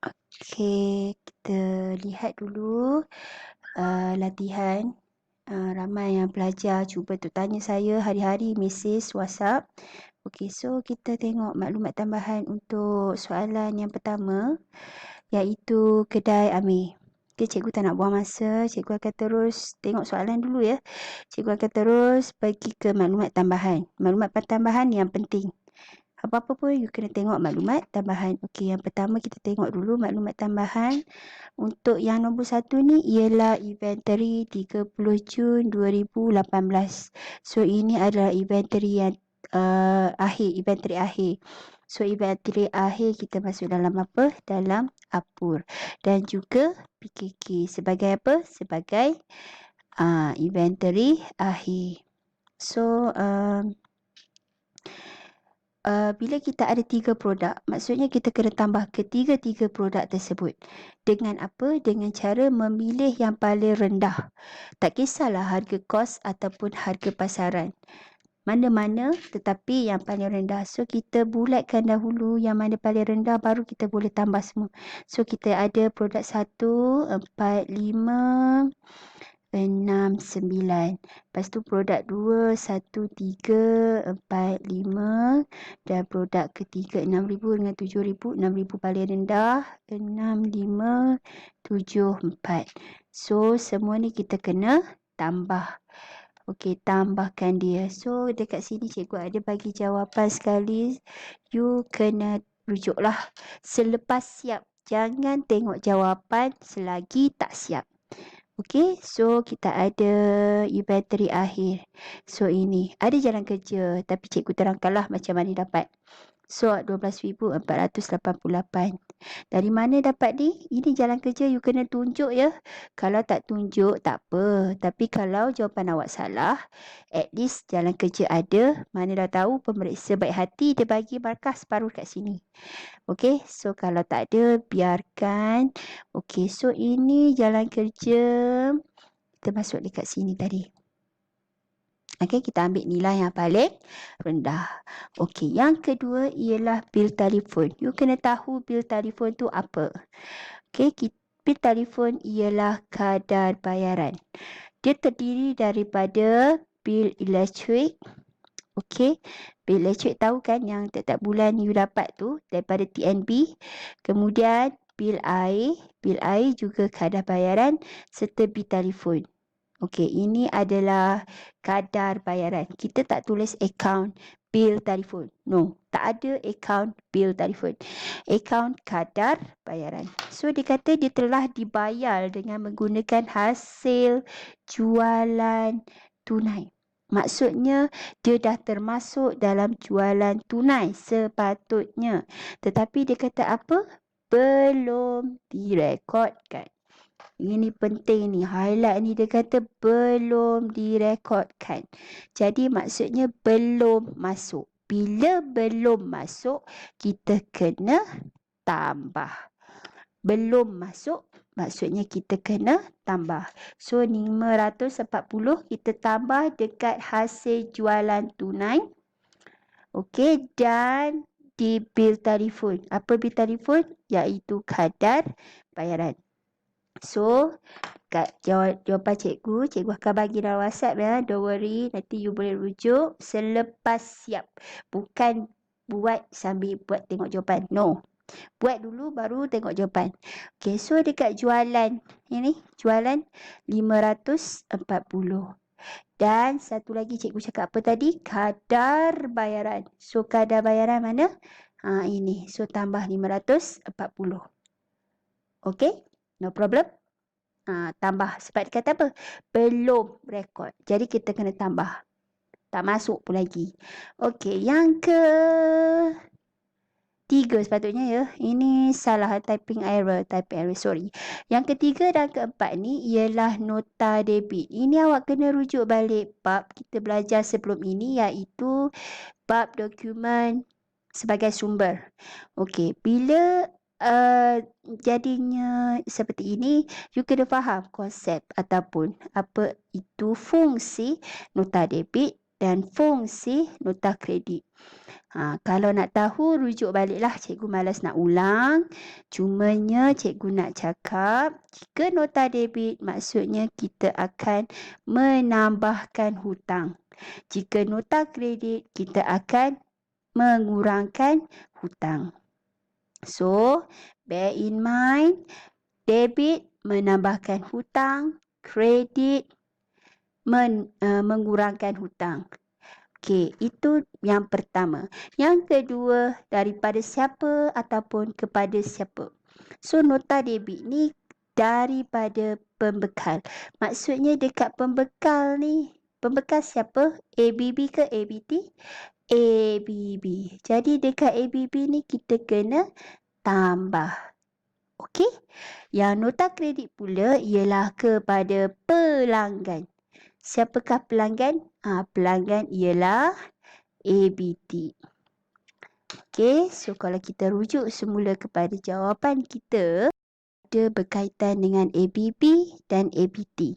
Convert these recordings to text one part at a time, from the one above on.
Okey, kita lihat dulu latihan. Ramai yang belajar cuba untuk tanya saya hari-hari mesej WhatsApp. Okey, so kita tengok maklumat tambahan untuk soalan yang pertama, iaitu kedai Amir. Okey, cikgu tak nak buang masa, cikgu akan terus tengok soalan dulu ya. Cikgu akan terus pergi ke maklumat tambahan. Maklumat tambahan yang penting. Apa-apa pun you kena tengok maklumat tambahan. Okey, yang pertama kita tengok dulu maklumat tambahan. Untuk yang nombor 1 ni ialah inventory 30 Jun 2018. So ini adalah inventory yang inventory akhir. So inventory akhir kita masuk dalam apa? Dalam Apur. Dan juga PKK. Sebagai apa? Sebagai inventory akhir. So bila kita ada 3 produk, maksudnya kita kena tambah ketiga-tiga produk tersebut. Dengan apa? Dengan cara memilih yang paling rendah. Tak kisahlah harga kos ataupun harga pasaran. Mana-mana tetapi yang paling rendah. So kita bulatkan dahulu yang mana paling rendah, baru kita boleh tambah semua. So kita ada produk 1, 4, 5, 6, 9. Lepas tu produk 2, 1, 3, 4, 5. Dan produk ketiga 6,000 dengan 7,000. 6,000 paling rendah. 6, 5, 7, 4. So semua ni kita kena tambah. Okey, tambahkan dia. So dekat sini cikgu ada bagi jawapan sekali. You kena rujuklah selepas siap. Jangan tengok jawapan selagi tak siap. Okey, so kita ada inventory akhir. So ini ada jalan kerja, tapi cikgu terangkanlah macam mana dapat. So 12,488. Dari mana dapat ni? Ini jalan kerja, you kena tunjuk ya. Kalau tak tunjuk tak apa, tapi kalau jawapan awak salah, at least jalan kerja ada. Mana dah tahu pemeriksa baik hati, dia bagi markah separuh kat sini. Okey, so kalau tak ada, biarkan. Okey, so ini jalan kerja. Kita masuk dekat sini tadi. Okey, kita ambil nilai yang paling rendah. Okey, yang kedua ialah bil telefon. You kena tahu bil telefon tu apa. Okey, bil telefon ialah kadar bayaran. Dia terdiri daripada bil elektrik. Okey, bil elektrik tahu kan yang setiap bulan you dapat tu daripada TNB. Kemudian bil air juga kadar bayaran serta bil telefon. Okey, ini adalah kadar bayaran. Kita tak tulis akaun bil telefon. No, tak ada akaun bil telefon. Akaun kadar bayaran. So dia kata dia telah dibayar dengan menggunakan hasil jualan tunai. Maksudnya dia dah termasuk dalam jualan tunai sepatutnya. Tetapi dia kata apa? Belum direkodkan. Ini penting ni, highlight ni, dia kata belum direkodkan. Jadi maksudnya belum masuk. Bila belum masuk, kita kena tambah. Belum masuk, maksudnya kita kena tambah. So 540 kita tambah dekat hasil jualan tunai. Okey, dan di bil telefon. Apa bil telefon? Iaitu kadar bayaran. So kat jawapan cikgu akan bagi dalam WhatsApp ya. Don't worry, nanti you boleh rujuk selepas siap. Bukan buat sambil buat tengok jawapan. No. Buat dulu baru tengok jawapan. Okay, so dekat jualan ini, jualan 540. Dan satu lagi cikgu cakap apa tadi? Kadar bayaran. So kadar bayaran mana? Ini. So tambah 540. Okay, no problem. Tambah. Sebab dia kata apa? Belum rekod. Jadi kita kena tambah. Tak masuk pun lagi. Okay, yang ke 3 sepatutnya ya. Ini salah typing error, sorry. Yang ketiga dan keempat ni ialah nota debit. Ini awak kena rujuk balik bab kita belajar sebelum ini, iaitu bab dokumen sebagai sumber. Okey, bila jadinya seperti ini, you kena faham konsep ataupun apa itu fungsi nota debit dan fungsi nota kredit. Kalau nak tahu, rujuk baliklah. Cikgu malas nak ulang. Cumanya cikgu nak cakap, jika nota debit maksudnya kita akan menambahkan hutang. Jika nota kredit, kita akan mengurangkan hutang. So, bear in mind, debit menambahkan hutang, kredit mengurangkan hutang. Okey, itu yang pertama. Yang kedua, daripada siapa ataupun kepada siapa. So, nota debit ni daripada pembekal. Maksudnya dekat pembekal ni, pembekal siapa? ABB ke ABT? ABB. Jadi dekat ABB ni kita kena tambah. Okey? Yang nota kredit pula ialah kepada pelanggan. Siapakah pelanggan? Pelanggan ialah ABT. Okey, so kalau kita rujuk semula kepada jawapan kita, ada berkaitan dengan ABB dan ABT.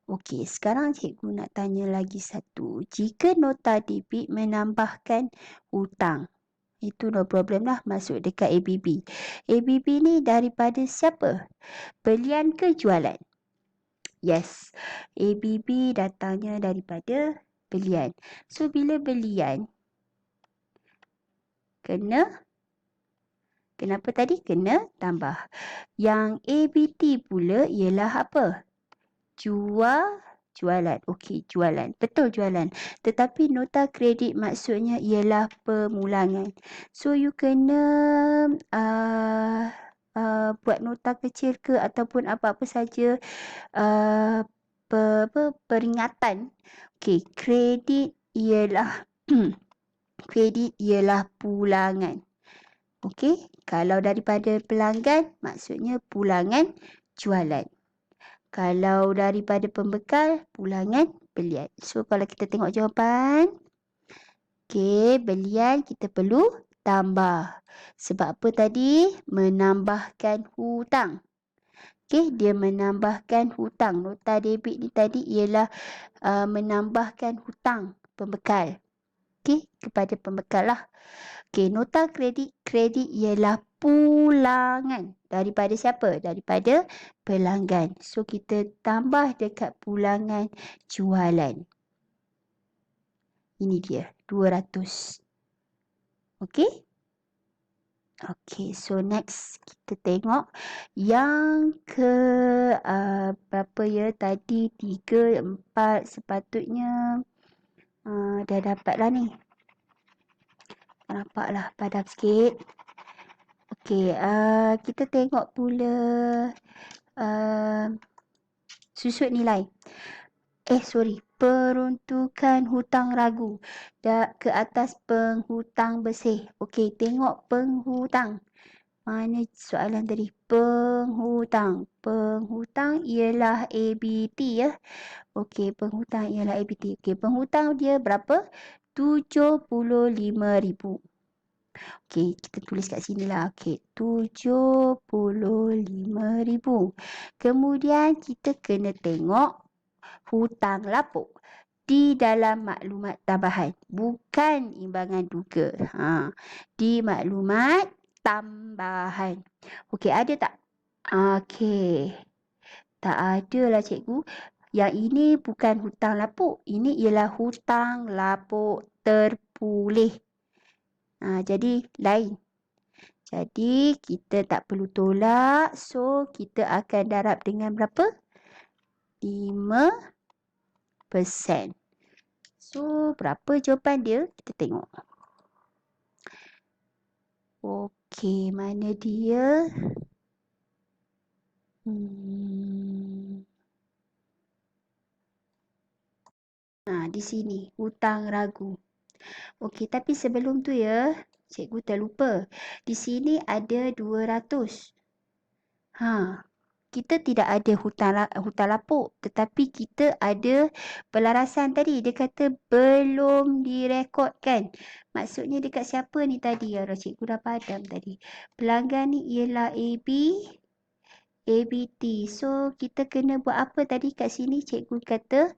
Okey, sekarang cikgu nak tanya lagi satu. Jika nota debit menambahkan hutang, itu no problem lah, masuk dekat ABB. ABB ni daripada siapa? Belian ke jualan? Yes, ABB datangnya daripada belian. So, bila belian, kenapa tadi? Kena tambah. Yang ABT pula ialah apa? Jualan. Okey, jualan. Betul, jualan. Tetapi nota kredit maksudnya ialah pemulangan. So, you kena buat nota kecil ke ataupun apa-apa saja peringatan. Okey, kredit ialah kredit ialah pulangan. Okey, kalau daripada pelanggan maksudnya pulangan jualan. Kalau daripada pembekal, pulangan belian. So, kalau kita tengok jawapan, okey, belian kita perlu tambah. Sebab apa tadi? Menambahkan hutang. Okey, dia menambahkan hutang. Nota debit ni tadi ialah menambahkan hutang pembekal. Okey, kepada pembekal lah. Okey, nota kredit ialah pulangan. Daripada siapa? Daripada pelanggan. So, kita tambah dekat pulangan jualan. Ini dia, 200. Okey? Okey, so next kita tengok yang ke berapa ya tadi? 3, 4 sepatutnya dah dapat lah ni. Nampaklah padam sikit. Okey, kita tengok pula susut nilai. Peruntukan hutang ragu ke atas penghutang bersih. Okey, tengok penghutang. Mana soalan tadi? Penghutang. Penghutang ialah ABT ya. Okey, penghutang ialah ABT. Okey, penghutang dia berapa? 75,000. Okey, kita tulis kat sini lah. Okey, 75,000. Kemudian kita kena tengok hutang lapuk di dalam maklumat tambahan. Bukan imbangan duga. Di maklumat tambahan. Okey, ada tak? Okey. Tak ada lah cikgu. Yang ini bukan hutang lapuk. Ini ialah hutang lapuk terpulih. Jadi lain. Jadi kita tak perlu tolak. So kita akan darab dengan berapa? 5%. So berapa jawapan dia? Kita tengok. Okey, mana dia? Di sini hutang ragu. Okey, tapi sebelum tu ya, cikgu terlupa. Di sini ada 200. Kita tidak ada hutang lapuk, tetapi kita ada pelarasan tadi. Dia kata belum direkodkan. Maksudnya dekat siapa ni tadi? Cikgu dah padam tadi. Pelanggan ni ialah ABT. So, kita kena buat apa tadi kat sini? Cikgu kata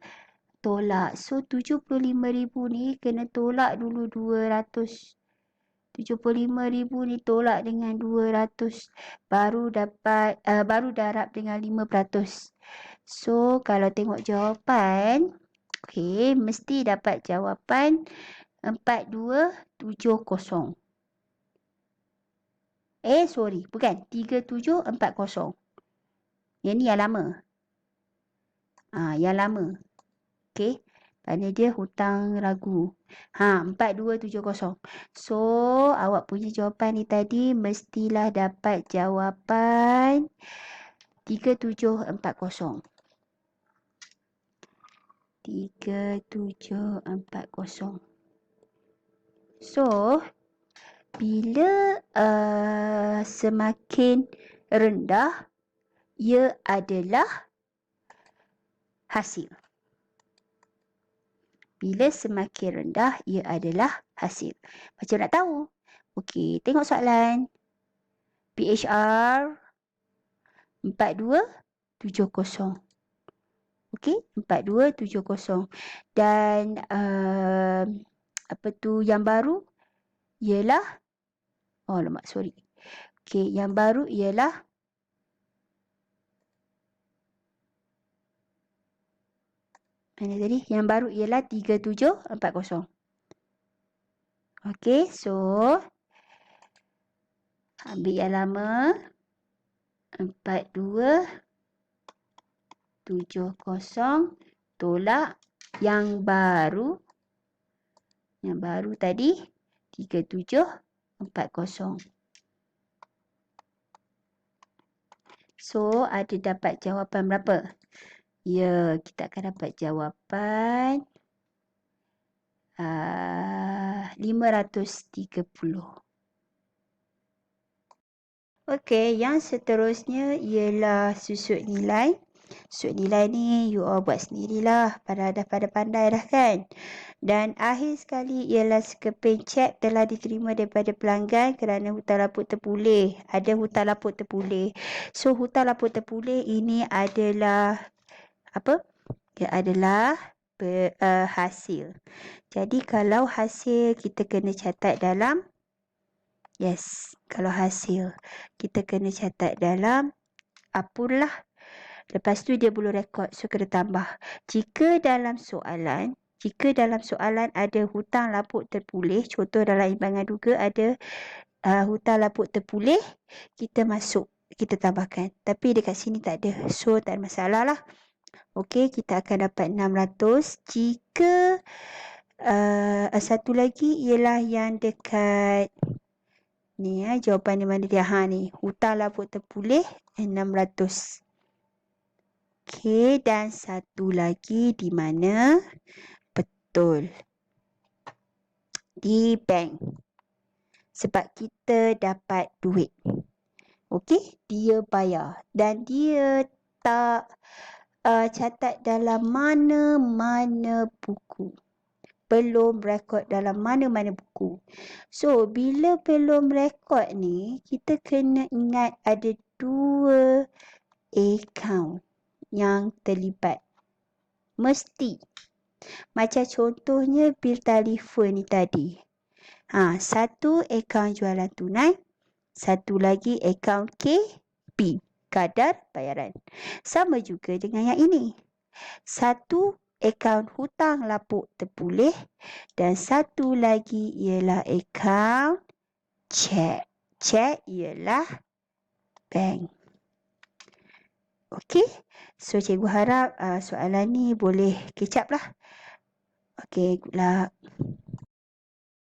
tolak. So 75,000 ni kena tolak dulu 200. 75,000 ni tolak dengan 200. Baru darab dengan 5%. So kalau tengok jawapan, okey, mesti dapat jawapan 4270. Sorry, bukan 3740. Yang ni yang lama. Yang lama. Okey. Kerana dia hutang ragu. 4270. So, awak punya jawapan ni tadi mestilah dapat jawapan 3740. 3740. So, bila semakin rendah, ia adalah hasil. Bila semakin rendah, ia adalah hasil. Macam nak tahu? Okey, tengok soalan. PHR 4270. Okey, 4270. Dan yang baru ialah, sorry. Okey, yang baru ialah mana tadi? Yang baru ialah 3740. Okey, so ambil yang lama. 4270 tolak yang baru. Yang baru tadi 3740. So, ada dapat jawapan berapa? Ya, kita akan dapat jawapan 530. Okey, yang seterusnya ialah susut nilai. Susut nilai ni you all buat sendirilah. Pada pandai dah kan. Dan akhir sekali ialah sekeping cek telah diterima daripada pelanggan kerana hutang lapuk terpulih. Ada hutang lapuk terpulih. So, hutang lapuk terpulih ini adalah apa? Ia adalah hasil. Jadi, kalau hasil kita kena catat dalam, kalau hasil kita kena catat dalam apunlah. Lepas tu dia belum rekod, so kena tambah. Jika dalam soalan ada hutang lapuk terpulih, contoh dalam imbangan duga ada hutang lapuk terpulih, kita tambahkan. Tapi dekat sini tak ada, so tak ada masalah lah. Okey, kita akan dapat 600. Jika satu lagi ialah yang dekat ni, jawapan di mana dia? Ni, hutang lapuk terpulih 600. Okey, dan satu lagi di mana? Betul. Di bank. Sebab kita dapat duit. Okey, dia bayar. Dan dia tak catat dalam mana-mana buku. Belum rekod dalam mana-mana buku. So, bila belum rekod ni, kita kena ingat ada 2 akaun yang terlibat. Mesti. Macam contohnya bil telefon ni tadi. Satu akaun jualan tunai, satu lagi akaun KB, kadar bayaran. Sama juga dengan yang ini. Satu akaun hutang lapuk terpulih dan satu lagi ialah akaun cek. Cek ialah bank. Okey, so cikgu harap soalan ni boleh kecap lah. Okey, good luck.